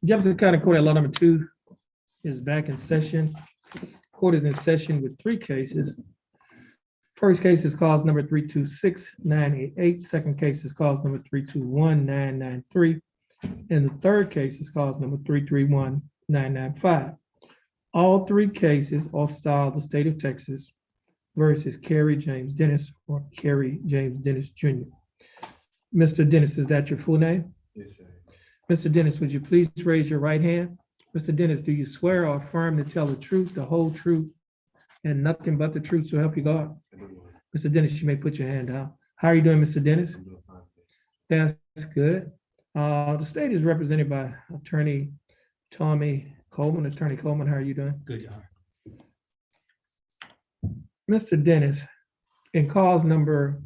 Jefferson County Court at Law number 2 is back in session. Court is in session with 3 cases. First case is cause number 326-988. Second case is cause number 321-993. And the third case is cause number 331-995. All 3 cases are styled the state of Texas versus Kerry James Dennis or Kerry James Dennis Jr. Mr. Dennis, is that your full name? Yes, sir. Mr. Dennis, would you please raise your right hand? Mr. Dennis, do you swear or affirm to tell the truth, the whole truth, and nothing but the truth, so help you God? Mr. Dennis, you may put your hand down. How are you doing, Mr. Dennis? That's good. The state is represented by Attorney Tommy Coleman. Attorney Coleman, how are you doing? Good, John. Mr. Dennis, in cause number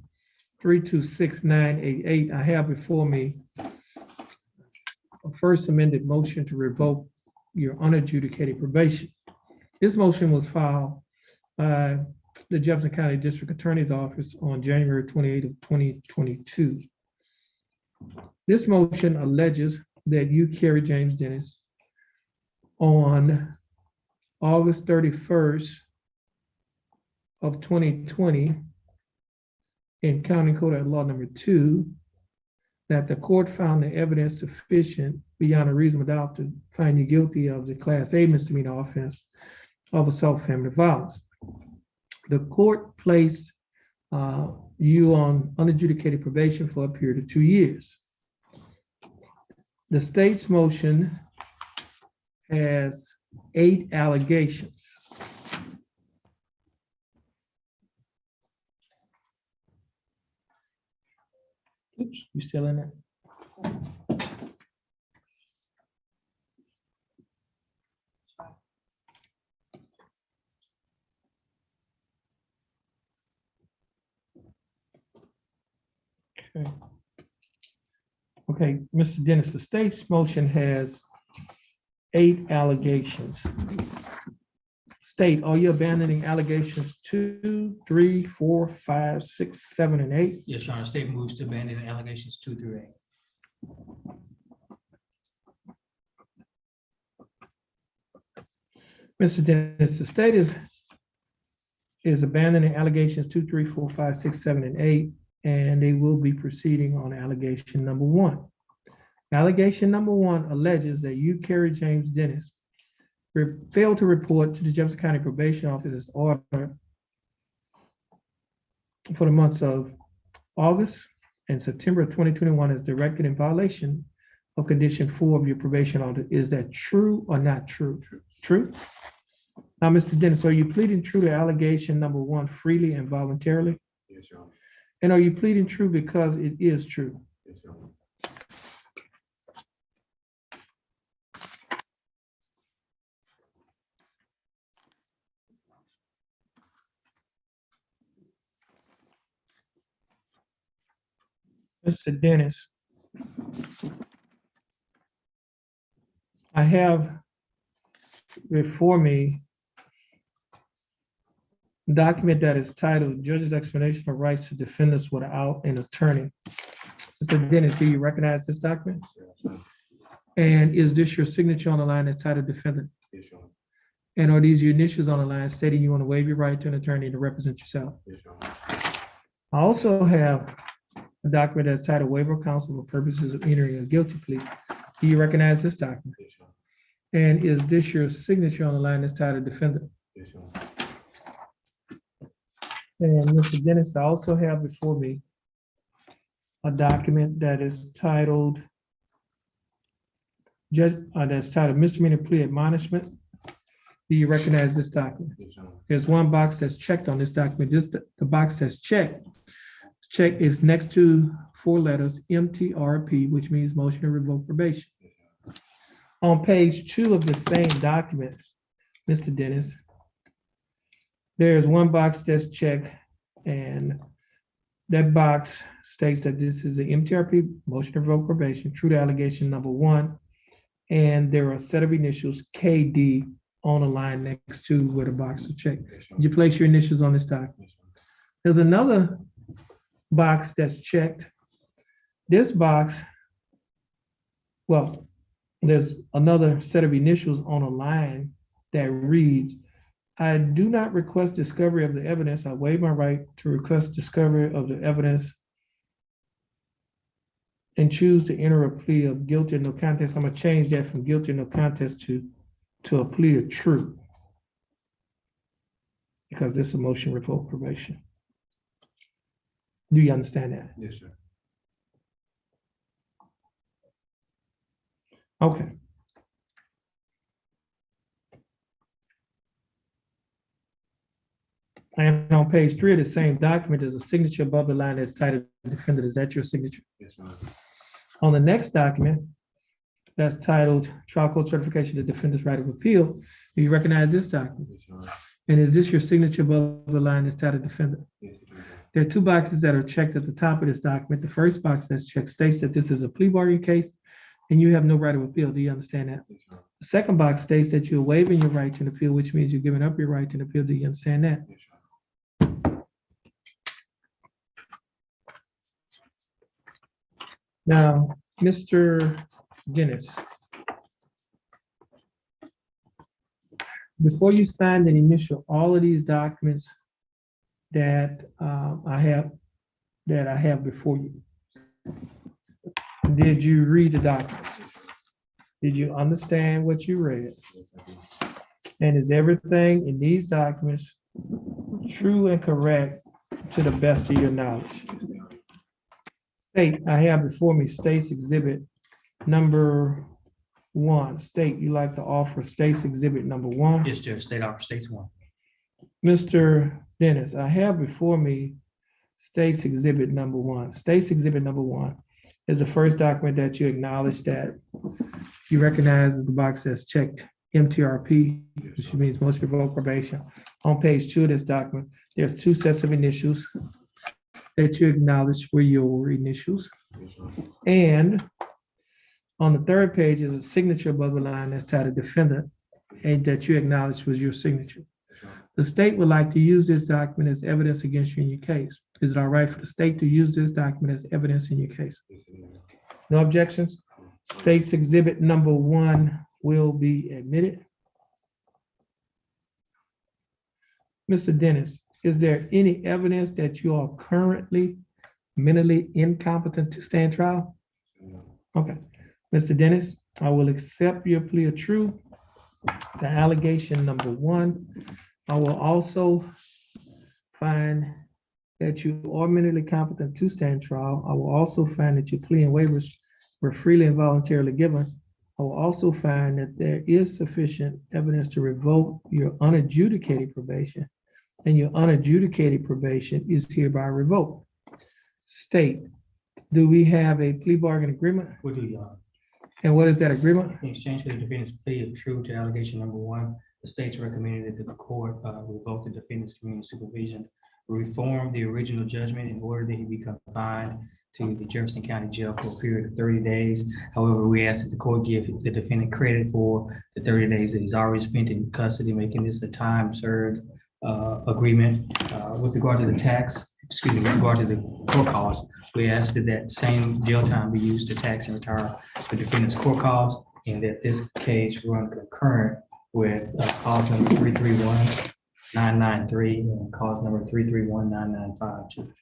326-988, I have before me a first amended motion to revoke your unadjudicated probation. This motion was filed by the Jefferson County District Attorney's Office on January 28th of 2022. This motion alleges that you, Kerry James Dennis, on August 31st of 2020 in County Court at Law number 2, that the court found the evidence sufficient beyond a reasonable doubt to find you guilty of the Class A misdemeanor offense of assault family violence. The court placed you on unadjudicated probation for a period of 2 years. The state's motion has 8 allegations. Oops, you still in there? Okay. Okay, Mr. Dennis, the state's motion has 8 allegations. State, are you abandoning allegations 2, 3, 4, 5, 6, 7, and 8? Yes, Your Honor, state moves to abandon allegations 2 through 8. Mr. Dennis, the state is abandoning allegations 2, 3, 4, 5, 6, 7, and 8, and they will be proceeding on allegation number 1. Allegation number 1 alleges that you, Kerry James Dennis, failed to report to the Jefferson County Probation Office's order for the months of August and September of 2021 as directed in violation of condition 4 of your probation order. Is that true or not true? True. Now, Mr. Dennis, are you pleading true to allegation number 1 freely and voluntarily? Yes, Your Honor. And are you pleading true because it is true? Yes, Your Honor. Mr. Dennis, I have before me a document that is titled Judge's Explanation of Rights to Defendants Without an Attorney. Mr. Dennis, do you recognize this document? Yes, Your Honor. And is this your signature on the line that's titled Defendant? Yes, Your Honor. And are these your initials on the line stating you want to waive your right to an attorney to represent yourself? Yes, Your Honor. I also have a document that's titled Waiver of Counsel for Purposes of Entering a Guilty Plea. Do you recognize this document? Yes, Your Honor. And is this your signature on the line that's titled Defendant? Yes, Your Honor. And Mr. Dennis, I also have before me a document that is titled Misdemeanor Plea Admonishment. Do you recognize this document? Yes, Your Honor. There's one box that's checked on this document. The box that's checked. Check is next to 4 letters MTRP, which means motion to revoke probation. Yes, Your Honor. On page 2 of the same document, Mr. Dennis, there's one box that's checked, and that box states that this is the MTRP, motion to revoke probation, true to allegation number 1, and there are a set of initials KD on the line next to where the box is checked. Yes, Your Did you place your initials on this document? Honor. Yes, Your Honor. There's another box that's checked. This box well, there's another set of initials on a line that reads, I do not request discovery of the evidence. I waive my right to request discovery of the evidence and choose to enter a plea of guilty or no contest. I'm gonna change that from guilty or no contest to a plea of true, because this is a motion to revoke probation. Do you understand that? Yes, sir. Okay. And on page 3 of the same document, there's a signature above the line that's titled defendant. Is that your signature? Yes, sir. On the next document, that's titled trial court certification of the defendant's right of appeal, do you recognize this document? Yes, sir. And is this your signature above the line that's titled defendant? Yes, sir. There are two boxes that are checked at the top of this document. The first box that's checked states that this is a plea bargain case and you have no right of appeal. Do you understand that? Yes, sir. The second box states that you're waiving your right to an appeal, which means you're giving up your right to an appeal. Do you understand that? Yes, sir. Now, Mr. Dennis, before you signed and initial all of these documents that I have before you, did you read the documents? Did you understand what you read? Yes, I do. And is everything in these documents true and correct to the best of your knowledge? State, I have before me State's Exhibit number 1. State, you like to offer State's Exhibit number 1? Yes, Judge, state offer states one. Mr. Dennis, I have before me State's Exhibit number 1. State's Exhibit number 1 is the first document that you acknowledge that you recognize as the box that's checked MTRP, which means motion to revoke probation. On page 2 of this document, there's 2 sets of initials that you acknowledge were your initials. Yes, sir. And on the 3rd page is a signature above the line that's titled defendant, and that you acknowledge was your signature. Yes, sir. The state would like to use this document as evidence against you in your case. Is it all right for the state to use this document as evidence in your case? Yes, sir. No objections? State's Exhibit number 1 will be admitted. Mr. Dennis, is there any evidence that you are currently mentally incompetent to stand trial? No. Okay. Mr. Dennis, I will accept your plea of true to allegation number 1. I will also find that you are mentally competent to stand trial. I will also find that your plea and waivers were freely and voluntarily given. I will also find that there is sufficient evidence to revoke your unadjudicated probation, and your unadjudicated probation is hereby revoked. State, do we have a plea bargain agreement? We do, Your Honor. And what is that agreement? In exchange for the defendant's plea of true to allegation number 1, the state's recommended that the court revoke the defendant's community supervision, reform the original judgment in order that he be confined to the Jefferson County Jail for a period of 30 days. However, we ask that the court give the defendant credit for the 30 days that he's already spent in custody, making this a time served agreement. With regard to the with regard to the court costs, we ask that that same jail time be used to tax and retire the defendant's court costs, and that this case run concurrent with cause number 331-993 and cause number 331-995.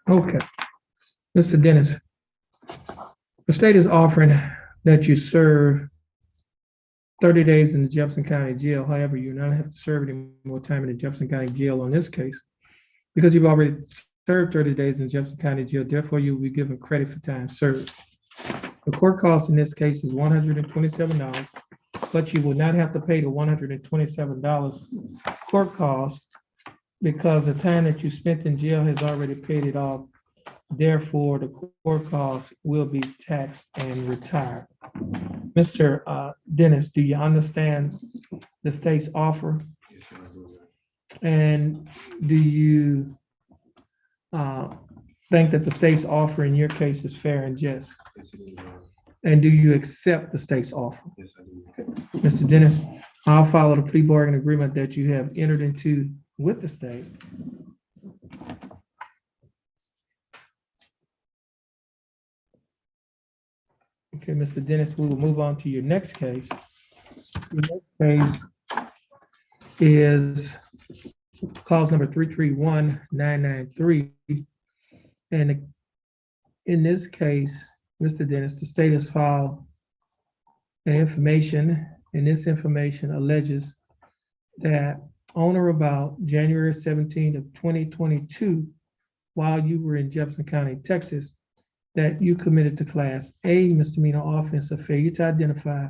Okay. Mr. Dennis, the state is offering that you serve 30 days in the Jefferson County Jail. However, you not have to serve any more time in the Jefferson County Jail on this case because you've already served 30 days in Jefferson County Jail. Therefore, you will be given credit for time served. The court cost in this case is $127, but you will not have to pay the $127 court cost because the time that you spent in jail has already paid it off. Therefore, the court cost will be taxed and retired. Mr. Dennis, do you understand the state's offer? Yes, sir. I do, sir. And do you think that the state's offer in your case is fair and just? Yes, it is, sir. And do you accept the state's offer? Yes, I do. Mr. Dennis, I'll follow the plea bargain agreement that you have entered into with the state. Okay, Mr. Dennis, we will move on to your next case. Your next case is clause number 331993. And in this case, Mr. Dennis, the state has filed an information, and this information alleges that on or about January 17th of 2022, while you were in Jefferson County, Texas, that you committed to class A misdemeanor offense of failure to identify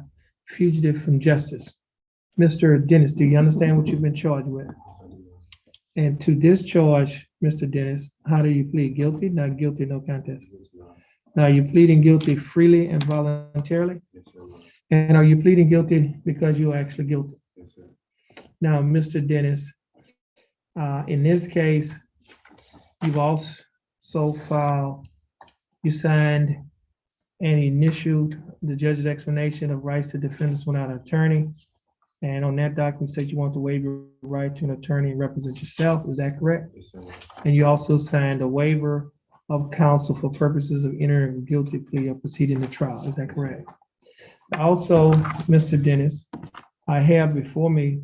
fugitive from justice. Mr. Dennis, do you understand what you've been charged with? And to this charge, Mr. Dennis, how do you plead? Guilty, not guilty, no contest? Now, are you pleading guilty freely and voluntarily? And are you pleading guilty because you are actually guilty? Now, Mr. Dennis, in this case, you've also filed, you signed and initialed the judge's explanation of rights to defendants without an attorney. And on that document, says you want to waive your right to an attorney and represent yourself. Is that correct? Yes, sir. And you also signed a waiver of counsel for purposes of entering a guilty plea or proceeding to trial. Is that correct? Also, Mr. Dennis, I have before me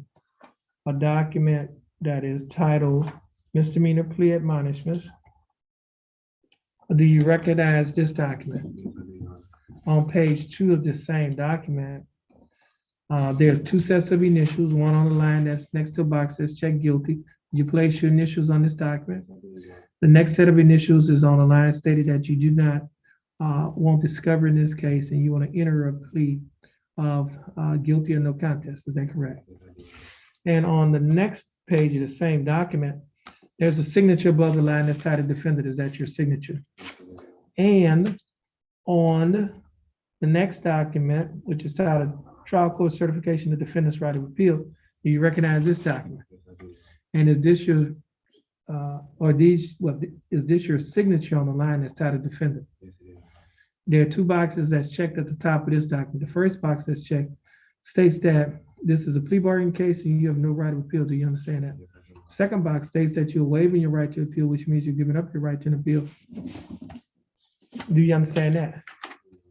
a document that is titled Misdemeanor Plea Admonishments. Do you recognize this document? On page 2 of the same document, there's 2 sets of initials, one on the line that's next to a box that's checked guilty. Did you place your initials on this document? The next set of initials is on the line stated that you do not want discovery in this case and you want to enter a plea of guilty or no contest. Is that correct? And on the next page of the same document, there's a signature above the line that's titled defendant. Is that your signature? And on the next document, which is titled Trial Court Certification of Defendant's Right of Appeal, do you recognize this document? And is this your, is this your signature on the line that's titled defendant? There are 2 boxes that's checked at the top of this document. The first box that's checked states that this is a plea bargain case and you have no right of appeal. Do you understand that? Second box states that you're waiving your right to appeal, which means you're giving up your right to an appeal. Do you understand that?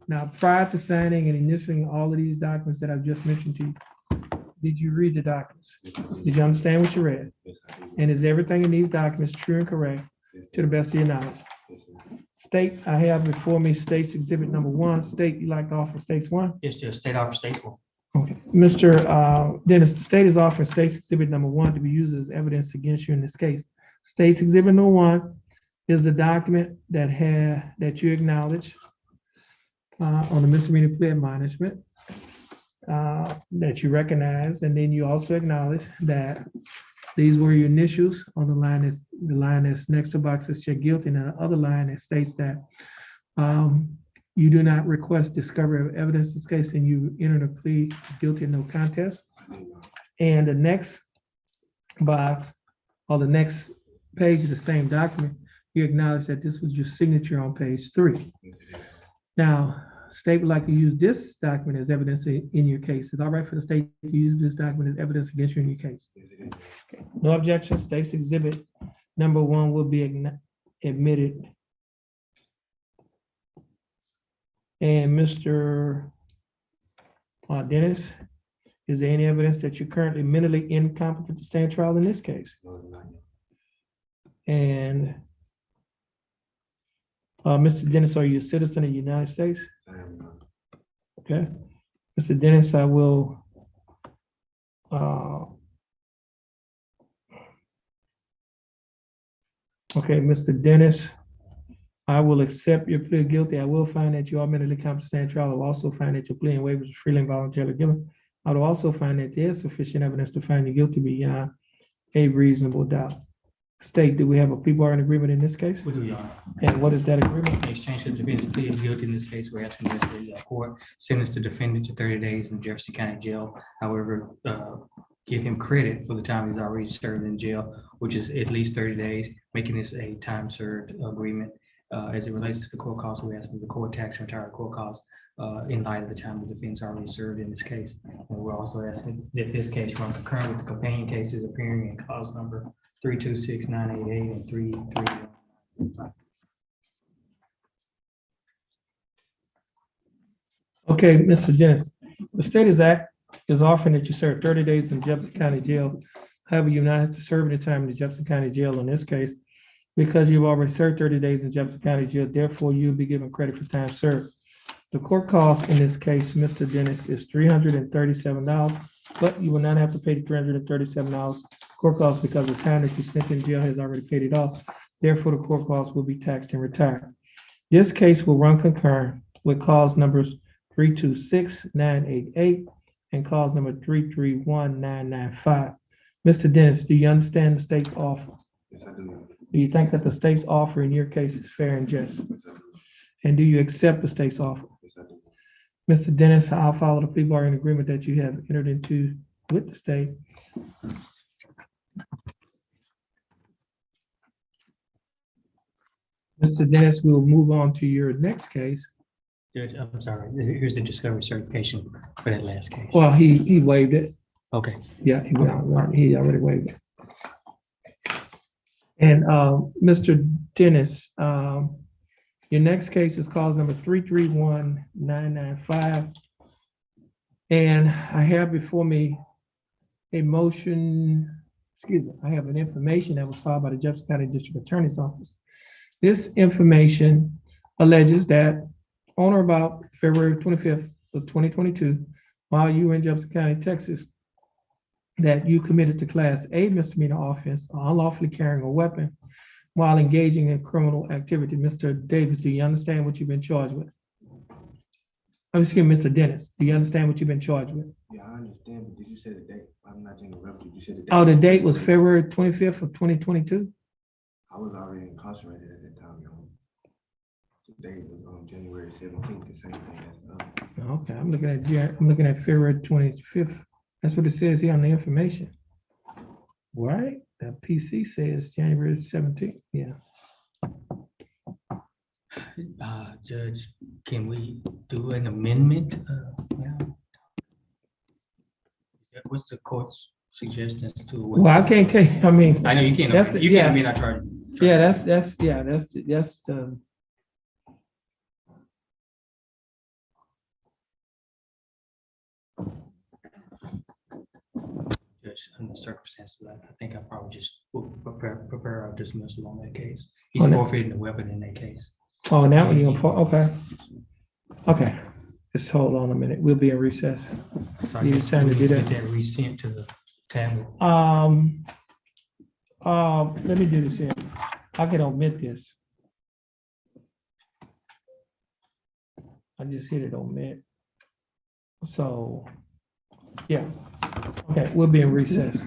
Now, prior to signing and initialing all of these documents that I've just mentioned to you, did you read the documents? Did you understand what you read? And is everything in these documents true and correct to the best of your knowledge? State, I have before me State's Exhibit number 1. State, you like to offer State's 1? It's just state offer states one. Okay, Mr. Dennis, the state is offering State's Exhibit number 1 to be used as evidence against you in this case. State's Exhibit number 1 is the document that you acknowledge on the misdemeanor plea admonishment that you recognize, and then you also acknowledge that these were your initials on the line that's next to box that you're guilty, and the other line that states that you do not request discovery of evidence in this case, and you entered a plea guilty and no contest. And the next box, or the next page of the same document, you acknowledge that this was your signature on page 3. Now, state would like to use this document as evidence in your case. Is it all right for the state to use this document as evidence against you in your case? Okay. No objection. State's Exhibit number 1 will be admitted. And Mr. Dennis, is there any evidence that you're currently mentally incompetent to stand trial in this case? And Mr. Dennis, are you a citizen of the United States? Okay. Mr. Dennis, I will okay, Mr. Dennis, I will accept your plea of guilty. I will find that you are mentally competent to stand trial. I will also find that your plea and waivers are freely and voluntarily given. I will also find that there is sufficient evidence to find you guilty beyond a reasonable doubt. State, do we have a plea bargain agreement in this case? We do, Your Honor. And what is that agreement? In exchange for the defendant's plea of guilty in this case, we're asking that the court sentence the defendant to 30 days in Jefferson County Jail. However, give him credit for the time he's already served in jail, which is at least 30 days, making this a time served agreement. As it relates to the court costs, we're asking the court tax entire court costs in light of the time the defendant's already served in this case. And we're also asking that this case run concurrent with the companion cases appearing in cause number 326-988 and 331. Okay, Mr. Dennis, the state is offering that you serve 30 days in Jefferson County Jail. However, you not have to serve any time in the Jefferson County Jail in this case because you've already served 30 days in Jefferson County Jail. Therefore, you'll be given credit for time served. The court cost in this case, Mr. Dennis, is $337, but you will not have to pay the $337 court cost because the time that you spent in jail has already paid it off. Therefore, the court cost will be taxed and retired. This case will run concurrent with cause numbers 326-988 and cause number 331-995. Mr. Dennis, do you understand the state's offer? Yes, I do. Do you think that the state's offer in your case is fair and just? Yes, I do. And do you accept the state's offer? Yes, I do. Mr. Dennis, I'll follow the people are in agreement that you have entered into with the state. Mr. Dennis, we will move on to your next case. Judge, I'm sorry, here's the discovery certification for that last case. Well, he waived it. Okay, Yeah, he already waived it. And Mr. Dennis, your next case is cause number 331-995. And I have before me a motion, I have an information that was filed by the Jefferson County District Attorney's Office. This information alleges that on or about February 25th of 2022, while you were in Jefferson County, Texas, that you committed to Class A misdemeanor offense, unlawfully carrying a weapon while engaging in criminal activity. Mr. Davis, do you understand what you've been charged with? Excuse me, Mr. Dennis, do you understand what you've been charged with? Yeah, I understand, but did you say the date? I'm not interrupting. You said the date. Oh, the date was February 25th of 2022? I was already incarcerated at that time, y'all. The date was January 17th, the same thing as Okay, I'm looking at February 25th. That's what it says here on the information. Right? The PC says January 17th, yeah. Judge, can we do an amendment? Now? What's the court's suggestions to? Well, I can't tell you, I mean. I know you can't. That's the- You yeah. can't amend our charge. Yeah, that's Judge, under the circumstances, I think I probably just will prepare our dismissal on that case. He's On that- forfeiting the weapon in that case. oh, now you're gonna, okay. Okay, just hold on a minute. We'll be in recess. So I You guess trying we to need do to that? get that resent to the tablet. Let me do this here. I can omit this. I just hit it omit. So, yeah. Okay, we'll be in recess.